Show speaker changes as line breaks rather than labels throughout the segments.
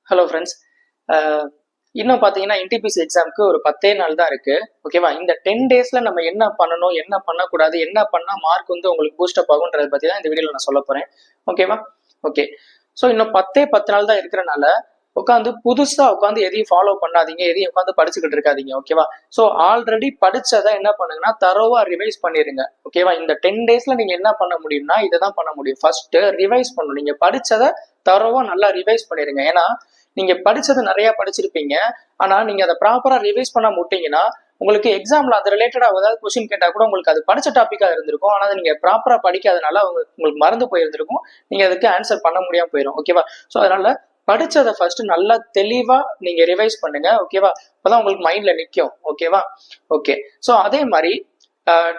Hello friends. இன்னும் பார்த்தீங்கன்னா NTPC எக்ஸாமுக்கு ஒரு 10 நாள் தான் இருக்கு. ஓகேவா? இந்த 10 டேஸ்ல நம்ம என்ன பண்ணணும், என்ன பண்ணக்கூடாது, என்ன பண்ணா மார்க் வந்து உங்களுக்கு பூஸ்டப் ஆகுன்றத பத்தி தான் இந்த வீடியோல நான் சொல்ல போறேன். ஓகேவா? ஓகே. ஸோ இன்னும் 10 நாள் தான் இருக்கிறனால புதுசா உட்காந்து எதையும் ஃபாலோ பண்ணாதீங்க, எதையும் உட்காந்து படிச்சுக்கிட்டு இருக்காதீங்க. ஓகேவா? ஸோ ஆல்ரெடி படிச்சதை என்ன பண்ணுங்கன்னா தரோவா ரிவைஸ் பண்ணிருங்க. ஓகேவா? இந்த 10 டேஸ்ல நீங்க என்ன பண்ண முடியும்னா இதை தான் பண்ண முடியும். ஃபர்ஸ்ட் ரிவைஸ் பண்ணணும். நீங்க படிச்சதை தரோவா நல்லா ரிவைஸ் பண்ணிருங்க. ஏன்னா நீங்க படிச்சது நிறைய படிச்சிருப்பீங்க, ஆனா நீங்க அதை ப்ராப்பரா ரிவைஸ் பண்ண முட்டீங்கன்னா உங்களுக்கு எக்ஸாம்ல அது ரிலேட்டடா ஏதாவது கொஸ்டின் கேட்டா கூட உங்களுக்கு அது படிச்ச டாபிக்கா இருந்திருக்கும், ஆனா நீங்க ப்ராப்பரா படிக்காதனால உங்களுக்கு மறந்து போயிருந்திருக்கும், நீங்க அதுக்கு ஆன்சர் பண்ண முடியாம போயிடும். ஓகேவா? ஸோ அதனால படிச்சதை ஃபர்ஸ்ட் நல்லா தெளிவா நீங்க ரிவைஸ் பண்ணுங்க. ஓகேவா? அப்பதான் உங்களுக்கு மைண்ட்ல நிற்கும். ஓகேவா? ஓகே. ஸோ அதே மாதிரி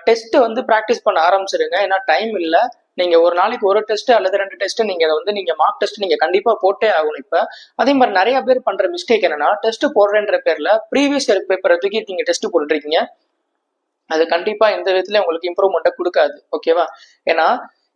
டெஸ்ட் வந்து ப்ராக்டிஸ் பண்ண ஆரம்பிச்சிருங்க. ஏன்னா டைம் இல்லை. நீங்க ஒரு நாளைக்கு ஒரு டெஸ்ட் அல்லது 2 டெஸ்ட் நீங்க மார்க் டெஸ்ட் நீங்க கண்டிப்பா போட்டே ஆகணும். இப்ப அதே மாதிரி நிறைய பேர் பண்ற மிஸ்டேக் என்னன்னா, டெஸ்ட் போடுறேன்ற பேர்ல ப்ரீவியஸ் இயர் பேப்பரை தூக்கி நீங்க டெஸ்ட் போட்டுருக்கீங்க. அது கண்டிப்பா எந்த விதத்துலயும் உங்களுக்கு இம்ப்ரூவ்மெண்ட்டை கொடுக்காது. ஓகேவா? ஏன்னா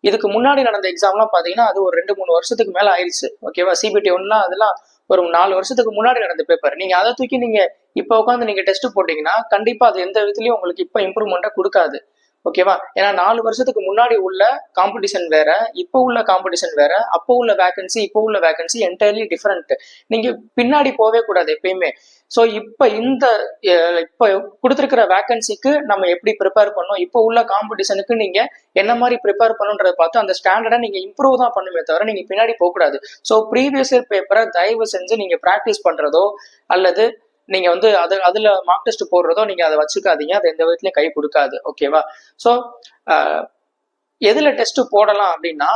இதுக்கு முன்னாடி நடந்த எக்ஸாம்லாம் பாத்தீங்கன்னா அது ஒரு 2-3 வருஷத்துக்கு மேல ஆயிடுச்சு. ஓகேவா? CBT 1 அதெல்லாம் ஒரு 4 வருஷத்துக்கு முன்னாடி நடந்த பேப்பர். நீங்க அதை தூக்கி நீங்க இப்ப உட்காந்து நீங்க டெஸ்ட் போட்டீங்கன்னா கண்டிப்பா அது எந்த விதத்துலயும் உங்களுக்கு இப்ப இம்ப்ரூவ்மெண்ட்டை கொடுக்காது. ஓகேவா? ஏன்னா 4 வருஷத்துக்கு முன்னாடி உள்ள காம்படிஷன் வேற, இப்போ உள்ள காம்படிஷன் வேற, அப்போ உள்ள வேகன்சி இப்போ உள்ள வேகன்சி என்டையர்லி டிஃபரெண்ட். நீங்க பின்னாடி போவே கூடாது எப்பயுமே. ஸோ இப்போ கொடுத்துருக்கிற வேகன்சிக்கு நம்ம எப்படி ப்ரிப்பேர் பண்ணோம், இப்போ உள்ள காம்படிஷனுக்கு நீங்க என்ன மாதிரி ப்ரிப்பேர் பண்ணுன்றதை பார்த்து அந்த ஸ்டாண்டர்டை நீங்க இம்ப்ரூவ் தான் பண்ணுமே தவிர நீங்க பின்னாடி போகக்கூடாது. ஸோ ப்ரீவியஸ் இயர் பேப்பரை தயவு செஞ்சு நீங்க ப்ராக்டிஸ் பண்றதோ அல்லது நீங்க வந்து அதுல மார்க் டெஸ்ட் போடுறதோ நீங்க அதை வச்சுக்காதீங்க. அது எந்த விதத்துலயும் கை கொடுக்காது. ஓகேவா? ஸோ எதுல டெஸ்ட் போடலாம் அப்படின்னா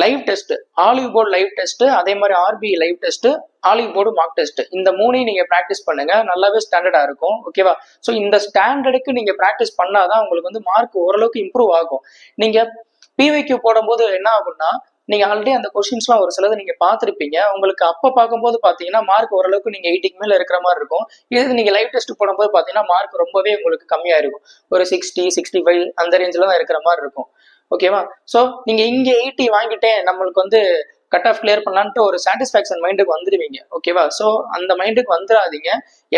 live test, olive board live test, அதே மாதிரி RBI live test, olive board mark test, இந்த 3ஐயும் நீங்க ப்ராக்டிஸ் பண்ணுங்க. நல்லாவே ஸ்டாண்டர்டா இருக்கும். ஓகேவா? ஸோ இந்த ஸ்டாண்டர்டுக்கு நீங்க ப்ராக்டிஸ் பண்ணாதான் உங்களுக்கு வந்து மார்க் ஓரளவுக்கு இம்ப்ரூவ் ஆகும். நீங்க PYQ போடும்போது என்ன ஆகும்னா நீங்க ஆல்ரெடி அந்த கொஸ்டின்ஸ்லாம் ஒரு சிலது நீங்க பார்த்துருப்பீங்க. உங்களுக்கு அப்ப பார்க்கும்போது பாத்தீங்கன்னா மார்க் ஓரளவுக்கு நீங்க 80க்கு மேல இருக்கிற மாதிரி இருக்கும். இது நீங்க லைவ் டெஸ்ட் போடும்போது பாத்தீங்கன்னா மார்க் ரொம்பவே உங்களுக்கு கம்மியா இருக்கும். ஒரு 60, 65 அந்த ரேஞ்சில தான் இருக்கிற மாதிரி இருக்கும். ஓகேவா? ஸோ நீங்க இங்க 80 வாங்கிட்டேன் நம்மளுக்கு வந்து கட் ஆஃப் கிளியர் பண்ணலான்ட்டு ஒரு சாட்டிஸ்பாக்சன் மைண்டுக்கு வந்துடுவீங்க. ஓகேவா? ஸோ அந்த மைண்டுக்கு வந்துடாதீங்க.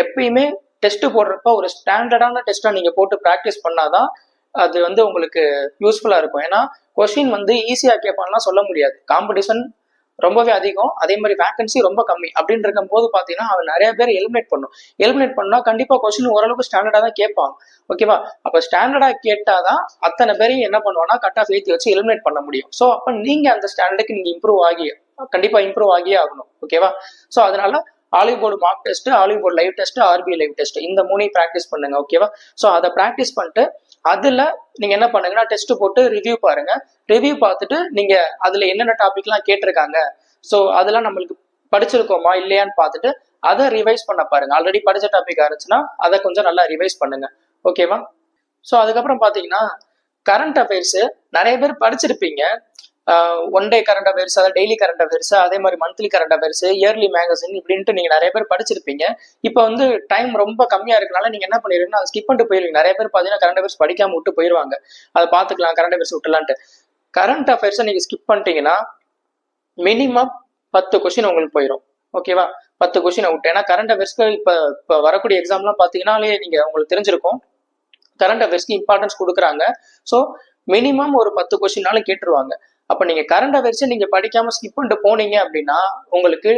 எப்பயுமே டெஸ்ட் போடுறப்ப ஒரு ஸ்டாண்டர்டான டெஸ்ட்டா நீங்க போட்டு ப்ராக்டிஸ் பண்ணாதான் அது வந்து உங்களுக்கு யூஸ்ஃபுல்லா இருக்கும். ஏன்னா கொஸ்டின் வந்து ஈஸியா கேட்பான்லாம் சொல்ல முடியாது. காம்படிஷன் ரொம்பவே அதிகம், அதே மாதிரி வேகன்சி ரொம்ப கம்மி. அப்படின்னு இருக்கும் போது பாத்தீங்கன்னா அவன் நிறைய பேர் எலிமினேட் பண்ணா கண்டிப்பா கொஸ்டின் ஓரளவுக்கு ஸ்டாண்டர்டா தான் கேட்பாங்க. ஓகேவா? அப்ப ஸ்டாண்டர்டா கேட்டாதான் அத்தனை பேரையும் என்ன பண்ணுவானா கட் ஆஃப் ஏத்தி வச்சு எலிமினேட் பண்ண முடியும். ஸோ அப்ப நீங்க அந்த ஸ்டாண்டர்டுக்கு நீங்க கண்டிப்பா இம்ப்ரூவ் ஆகியே ஆகணும். ஓகேவா? ஸோ அதனால olive board mark test, olive board live test, RBI live test, இந்த 3ஐயும் ப்ராக்டிஸ் பண்ணுங்க. ஓகேவா? ஸோ அதை ப்ராக்டிஸ் பண்ணிட்டு அதுல நீங்க என்ன பண்ணுங்கன்னா டெஸ்ட் போட்டு ரிவ்யூ பாருங்க. ரிவ்யூ பார்த்துட்டு நீங்க அதுல என்னென்ன டாபிக்லாம் கேட்டிருக்காங்க, ஸோ அதெல்லாம் நம்மளுக்கு படிச்சிருக்கோமா இல்லையான்னு பார்த்துட்டு அதை ரிவைஸ் பண்ண பாருங்க. ஆல்ரெடி படிச்ச டாபிக் இருந்துச்சுன்னா அதை கொஞ்சம் நல்லா ரிவைஸ் பண்ணுங்க. ஓகேவா? ஸோ அதுக்கப்புறம் பாத்தீங்கன்னா கரண்ட் அஃபேர்ஸ் நிறைய பேர் படிச்சிருப்பீங்க. 1 டே கரண்ட் அஃபேர்ஸ், அதாவது டெய்லி கரண்ட் அஃபேர்ஸ், அதே மாதிரி monthly current affairs, yearly magazine இப்படின்ட்டு நீங்க நிறைய பேர் படிச்சிருப்பீங்க. இப்போ வந்து டைம் ரொம்ப கம்மியா இருக்கனால நீங்க என்ன பண்ணிருக்கீங்கன்னா அதை ஸ்கிப் பண்ணிட்டு போயிருவீங்க. நிறைய பேர் பாத்தீங்கன்னா கரண்ட் அஃபேர்ஸ் படிக்காம விட்டு போயிருவாங்க. அதை பார்த்துக்கலாம், கரண்ட் அஃபேர்ஸ் விட்டுலான்ட்டு. கரண்ட் அஃபேர்ஸை நீங்க ஸ்கிப் பண்ணிட்டீங்கன்னா மினிமம் 10 கொஸ்டின் உங்களுக்கு போயிடும். ஓகேவா? 10 கொஸ்டின் அவுட். ஏன்னா கரண்ட் அஃபேர்ஸ்க்கு இப்ப வரக்கூடிய எக்ஸாம்லாம் பாத்தீங்கன்னாலே நீங்க உங்களுக்கு தெரிஞ்சிருக்கும், கரண்ட் அஃபேர்ஸ்க்கு இம்பார்ட்டன்ஸ் கொடுக்குறாங்க. ஸோ மினிமம் ஒரு 10 கொஸ்டின்னாலும் கேட்டுருவாங்க. அப்ப நீங்க கரண்ட் அஃபேர்ஸ் நீங்க படிக்காம ஸ்கிப் பண்ணிட்டு போனீங்க அப்படின்னா உங்களுக்கு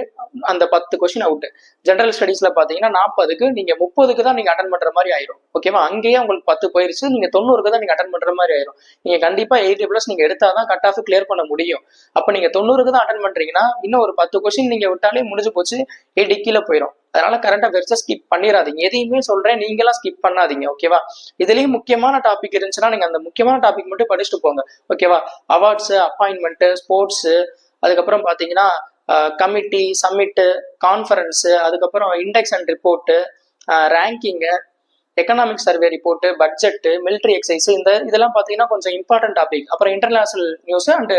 அந்த 10 கொஸ்டின் அவுட். ஜெனரல் ஸ்டடீஸ்ல பாத்தீங்கன்னா 40க்கு நீங்க 30க்கு தான் நீங்க அட்டன் பண்ற மாதிரி ஆயிரும். ஓகேவா? அங்கேயே உங்களுக்கு 10 போயிருச்சு, நீங்க 90க்கு தான் நீங்க அட்டன் பண்ற மாதிரி ஆயிரும். நீங்க கண்டிப்பா 80+ நீங்க எடுத்தாதான் கட் ஆஃப் கிளியர் பண்ண முடியும். அப்ப நீங்க 90க்கு தான் அட்டன் பண்றீங்கன்னா இன்னும் ஒரு 10 கொஸ்டின் நீங்க விட்டாலே முடிஞ்சு போச்சு, 80 கீழே போயிடும். அதனால கரண்ட் அஃபேர்ஸை ஸ்கிப் பண்ணிடாதீங்க. எதையுமே சொல்றேன், நீங்களாம் ஸ்கிப் பண்ணாதீங்க. ஓகேவா? இதுலயும் முக்கியமான டாபிக் இருந்துச்சுன்னா நீங்க அந்த முக்கியமான டாபிக் மட்டும் படிச்சுட்டு போங்க. ஓகேவா? அவார்ட்ஸ், அப்பாயின்மெண்ட், ஸ்போர்ட்ஸ், அதுக்கப்புறம் பாத்தீங்கன்னா கமிட்டி, சம்மிட், கான்ஃபரன்ஸ், அதுக்கப்புறம் index and report, ranking, economic survey report, budget, military exercise, இதெல்லாம் பாத்தீங்கன்னா கொஞ்சம் இம்பார்ட்டன்ட் டாபிக். அப்புறம் இன்டர்நேஷனல் நியூஸ் அண்ட்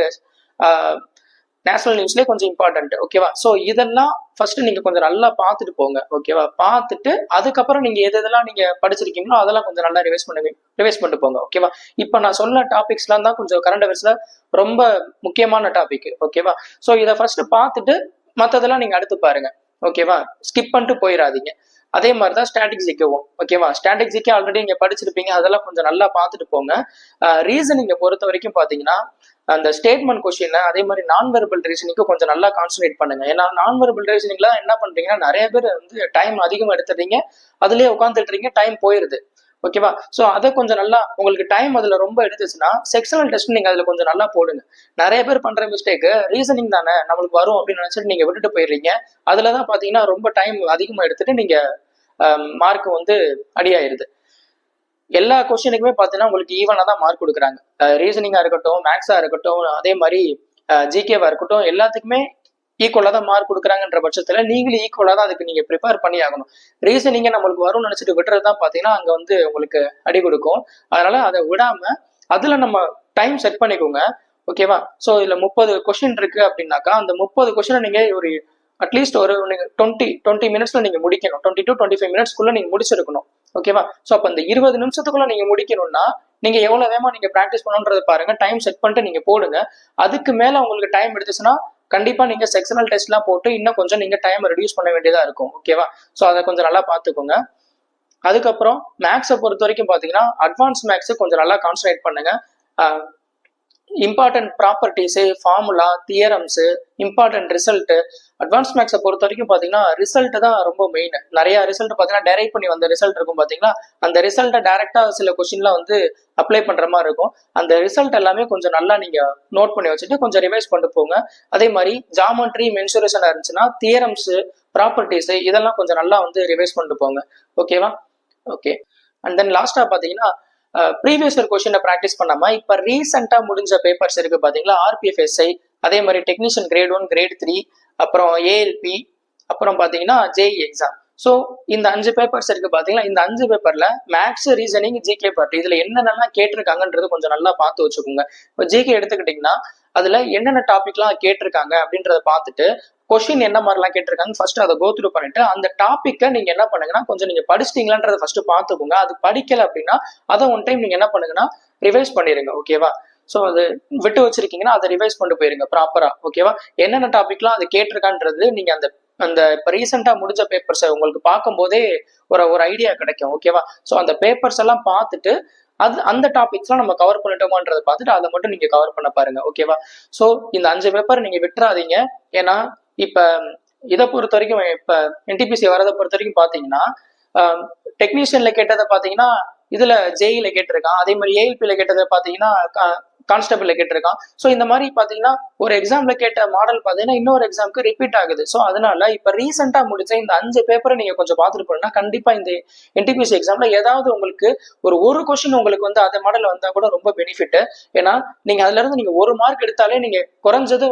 நேஷனல் நியூஸ்லேயே கொஞ்சம் இம்பார்ட்டன்ட். ஓகேவா? ஸோ இதெல்லாம் ஃபர்ஸ்ட் நீங்க கொஞ்சம் நல்லா பார்த்துட்டு போங்க. ஓகேவா? பார்த்துட்டு அதுக்கப்புறம் நீங்க எதெல்லாம் நீங்க படிச்சிருக்கீங்களோ அதெல்லாம் கொஞ்சம் நல்லா ரிவைஸ் பண்ணிட்டு போங்க. ஓகேவா? இப்போ நான் சொன்ன டாபிக்ஸ்லாம் தான் கொஞ்சம் கரண்ட் அஃபேர்ஸ்ல ரொம்ப முக்கியமான டாபிக். ஓகேவா? ஸோ இதை ஃபர்ஸ்ட் பார்த்துட்டு மற்றதெல்லாம் நீங்க அடுத்து பாருங்க. ஓகேவா, ஸ்கிப் பண்ணிட்டு போயிடாதீங்க. அதே மாதிரி தான் ஸ்டாட்டிக் ஜிக்கவும். ஓகேவா, ஸ்டாட்டிக் ஜிக்கே ஆல்ரெடி நீங்க படிச்சிருப்பீங்க, அதெல்லாம் கொஞ்சம் நல்லா பார்த்துட்டு போங்க. ரீசனிங்கை பொறுத்த வரைக்கும் பாத்தீங்கன்னா அந்த ஸ்டேட்மெண்ட் கொஸ்டின் அதே மாதிரி நான் வெர்பல் ரீசனிங்க்கு கொஞ்சம் நல்லா கான்சன்ட்ரேட் பண்ணுங்க. ஏன்னா நான் வெர்பல் ரீசனிங்ல என்ன பண்றீங்கன்னா நிறைய பேர் வந்து டைம் அதிகமா எடுத்துறீங்க, அதுலயே உட்காந்துட்டு டைம் போயிருது. ஓகேவா, ஸோ அதை கொஞ்சம் நல்லா உங்களுக்கு டைம் அதுல ரொம்ப எடுத்துச்சுன்னா செக்ஷனல் டெஸ்ட் நீங்க அதுல கொஞ்சம் நல்லா போடுங்க. நிறைய பேர் பண்ற மிஸ்டேக் ரீசனிங் தானே நம்மளுக்கு வரும் அப்படின்னு நினைச்சிட்டு நீங்க விட்டுட்டு போயிடுறீங்க. அதுலதான் பாத்தீங்கன்னா ரொம்ப டைம் அதிகமா எடுத்துட்டு நீங்க மார்க் வந்து அடியாயிருது. எல்லா கொஸ்டினுக்குமே பார்த்தீங்கன்னா உங்களுக்கு ஈவனாக தான் மார்க் கொடுக்குறாங்க. ரீசனிங்காக இருக்கட்டும், மேக்ஸாக இருக்கட்டும், அதே மாதிரி ஜிகேவா இருக்கட்டும், எல்லாத்துக்குமே ஈக்குவலாக தான் மார்க் கொடுக்குறாங்கன்ற பட்சத்தில் நீங்களும் ஈக்குவலாக தான் அதுக்கு நீங்கள் ப்ரிப்பேர் பண்ணி ஆகணும். ரீசனிங்கை நம்மளுக்கு வரும்னு நினச்சிட்டு விட்டுறது தான் பார்த்தீங்கன்னா அங்கே வந்து உங்களுக்கு அடி கொடுக்கும். அதனால அதை விடாம அதில் நம்ம டைம் செட் பண்ணிக்கோங்க. ஓகேவா, ஸோ இதில் 30 கொஸ்டின் இருக்கு அப்படின்னாக்கா அந்த 30 கொஸ்டினை நீங்கள் ஒரு அட்லீஸ்ட் ஒரு 20 மினிட்ஸ்ல நீங்க முடிக்கணும். 20 to 25 மினிட்ஸ்க்குள்ள நீங்க முடிச்சிருக்கணும். ஓகேவா, ஸோ அப்போ இந்த 20 நிமிஷத்துக்குள்ள நீங்க முடிக்கணும்னா நீங்க எவ்வளவு வேகமா நீங்க ப்ராக்டிஸ் பண்ணணுன்றதை பாருங்க. டைம் செட் பண்ணிட்டு நீங்க போடுங்க. அதுக்கு மேல உங்களுக்கு டைம் எடுத்துச்சுன்னா கண்டிப்பா நீங்க செக்ஷனல் டெஸ்ட்லாம் போட்டு இன்னும் கொஞ்சம் நீங்க டைம் ரெடியூஸ் பண்ண வேண்டியதா இருக்கும். ஓகேவா, ஸோ அதை கொஞ்சம் நல்லா பார்த்துக்கோங்க. அதுக்கப்புறம் மேக்ஸை பொறுத்த வரைக்கும் பாத்தீங்கன்னா அட்வான்ஸ் மேக்ஸ் கொஞ்சம் நல்லா கான்சன்ட்ரேட் பண்ணுங்க. Important properties, formula, theorems, important result. Advance மேக்ஸை பொறுத்த வரைக்கும் பார்த்தீங்கன்னா ரிசல்ட் தான் ரொம்ப மெயின். நிறைய ரிசல்ட் பார்த்தீங்கன்னா டெரைவ் பண்ணி வந்த ரிசல்ட் இருக்கும். பார்த்தீங்கன்னா அந்த ரிசல்ட்டை டேரெக்டாக சில கொஸ்டின்லாம் வந்து அப்ளை பண்ணுற மாதிரி இருக்கும். அந்த ரிசல்ட் எல்லாமே கொஞ்சம் நல்லா நீங்கள் நோட் பண்ணி வச்சுட்டு கொஞ்சம் ரிவைஸ் பண்ணிட்டு போங்க. அதே மாதிரி ஜாமெட்ரி, மென்சுரேஷனாக இருந்துச்சுன்னா தியரம்ஸு, ப்ராப்பர்ட்டிஸு இதெல்லாம் கொஞ்சம் நல்லா வந்து ரிவைஸ் பண்ணிட்டு போங்க. ஓகேவா, ஓகே. அண்ட் தென் லாஸ்ட்டாக பார்த்தீங்கன்னா ப்ரீவியஸ் இயர் கொஸ்டினை ப்ராக்டிஸ் பண்ணாம இப்போ ரீசெண்டாக முடிஞ்ச பேப்பர்ஸ் இருக்கு பார்த்தீங்களா, ஆர்பிஎஃப்எஸ்ஐ, அதே மாதிரி டெக்னீஷியன் கிரேட் 1, கிரேட் 3, அப்புறம் ஏஎல்பி, அப்புறம் பார்த்தீங்கன்னா ஜேஇ எக்ஸாம். ஸோ இந்த 5 பேப்பர்ஸ் இருக்கு பார்த்தீங்களா, இந்த 5 பேப்பர்ல மேக்ஸ், ரீசனிங், ஜிகே பார்ட் இதுல என்னென்னலாம் கேட்டிருக்காங்கன்றது கொஞ்சம் நல்லா பார்த்து வச்சுக்கோங்க. இப்போ ஜிகே எடுத்துக்கிட்டிங்கன்னா அதுல என்னென்ன டாபிக்லாம் கேட்டிருக்காங்க அப்படின்றத பார்த்துட்டு கொஸ்டின் என்ன மாதிரிலாம் கேட்டிருக்காங்க ஃபர்ஸ்ட் அதை கோ த்ரூ பண்ணிட்டு அந்த டாப்பிக்கை நீங்க என்ன பண்ணுங்கன்னா கொஞ்சம் நீங்க படிச்சிட்டீங்களான்றத ஃபர்ஸ்ட் பார்த்துக்கோங்க. அது படிக்கல அப்படின்னா அதை ஒன் டைம் நீங்க என்ன பண்ணுங்கன்னா ரிவைஸ் பண்ணிருங்க. ஓகேவா, ஸோ அது விட்டு வச்சிருக்கீங்கன்னா அதை ரிவைஸ் பண்ணிட்டு போயிருங்க ப்ராப்பரா. ஓகேவா, என்னென்ன டாபிக்லாம் அது கேட்டிருக்கான்றது நீங்க அந்த அந்த இப்போ ரீசெண்டாக முடிஞ்ச பேப்பர்ஸை உங்களுக்கு பார்க்கும் போதே ஒரு ஐடியா கிடைக்கும். ஓகேவா, ஸோ அந்த பேப்பர்ஸ் எல்லாம் பார்த்துட்டு அந்த டாபிக்ஸ்லாம் நம்ம கவர் பண்ணிட்டோமான்றதை பார்த்துட்டு அதை மட்டும் நீங்க கவர் பண்ண பாருங்க. ஓகேவா, ஸோ இந்த 5 பேப்பர் நீங்க விட்டுறாதீங்க. ஏன்னா இப்ப இதை பொறுத்த வரைக்கும் இப்ப என்டிபிசி வரதை பொறுத்த வரைக்கும் பாத்தீங்கன்னா டெக்னீஷியன்ல கேட்டதை பாத்தீங்கன்னா இதுல ஜேஇல கேட்டிருக்கான். அதே மாதிரி ஏஎல்பியில கேட்டதை பாத்தீங்கன்னா கான்ஸ்டபிள்ல கேட்டிருக்கான். ஸோ இந்த மாதிரி பாத்தீங்கன்னா ஒரு எக்ஸாம்ல கேட்ட மாடல் பாத்தீங்கன்னா இன்னொரு எக்ஸாமுக்கு ரிப்பீட் ஆகுது. ஸோ அதனால இப்ப ரீசெண்டா முடிச்ச இந்த 5 பேப்பரை நீங்க கொஞ்சம் பார்த்துட்டு போனா கண்டிப்பா இந்த என்டிபிசி எக்ஸாம்ல ஏதாவது உங்களுக்கு ஒரு கொஸ்டின் உங்களுக்கு வந்து அதே மாடல் வந்தா கூட ரொம்ப பெனிஃபிட். ஏன்னா நீங்க அதுல இருந்து நீங்க 1 மார்க் எடுத்தாலே நீங்க குறைஞ்சது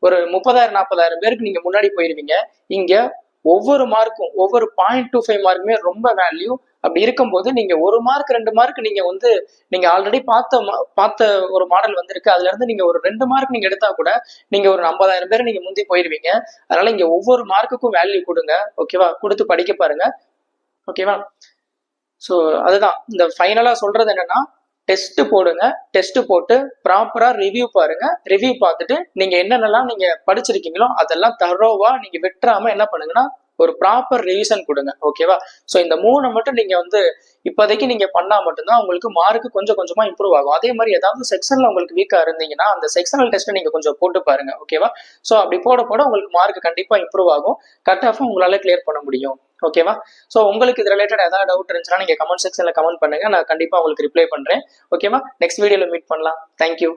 ஒரு 30,000-40,000 பேருக்கு நீங்க முன்னாடி போயிருவீங்க. இங்க ஒவ்வொரு மார்க்கும் ஒவ்வொரு 0.25 மார்க்குமே ரொம்ப வேல்யூ. அப்படி இருக்கும்போது நீங்க 1 மார்க் 2 மார்க் நீங்க வந்து நீங்க ஆல்ரெடி பார்த்த ஒரு மாடல் வந்திருக்கு, அதுல இருந்து நீங்க ஒரு 2 மார்க் நீங்க எடுத்தா கூட நீங்க ஒரு 50,000 பேர் நீங்க முந்தி போயிருவீங்க. அதனால இங்க ஒவ்வொரு மார்க்குக்கும் வேல்யூ கொடுங்க. ஓகேவா, கொடுத்து படிக்க பாருங்க. ஓகேவா, ஸோ அதுதான் இந்த ஃபைனலா சொல்றது என்னன்னா டெஸ்ட் போடுங்க. டெஸ்ட் போட்டு ப்ராப்பரா ரிவ்யூ பாருங்க. ரிவ்யூ பார்த்துட்டு நீங்க என்னென்னலாம் நீங்க படிச்சிருக்கீங்களோ அதெல்லாம் தரோவா நீங்க விட்டுறாம என்ன பண்ணுங்கன்னா ஒரு ப்ராப்பர் ரிவிஷன் கொடுங்க. ஓகேவா, ஸோ இந்த 3 மட்டும் நீங்க வந்து இப்போதைக்கு நீங்க பண்ணா மட்டும்தான் உங்களுக்கு மார்க் கொஞ்சம் கொஞ்சமா இம்ப்ரூவ் ஆகும். அதே மாதிரி ஏதாவது செக்ஷன்ல உங்களுக்கு வீக்கா இருந்தீங்கன்னா அந்த செக்ஷனல் டெஸ்ட்டை நீங்க கொஞ்சம் போட்டு பாருங்க. ஓகேவா, ஸோ அப்படி போட உங்களுக்கு மார்க் கண்டிப்பா இம்ப்ரூவ் ஆகும். கட் ஆஃப் உங்களால கிளியர் பண்ண முடியும். ஓகேவா, ஸோ உங்களுக்கு இது ரிலேட்டட் ஏதாவது டவுட் இருந்துச்சுன்னா நீங்க கமெண்ட் செக்ஷன்ல கமெண்ட் பண்ணுங்க. நான் கண்டிப்பா உங்களுக்கு ரிப்ளை பண்றேன். ஓகேவா, நெக்ஸ்ட் வீடியோல மீட் பண்ணலாம். தேங்க்யூ.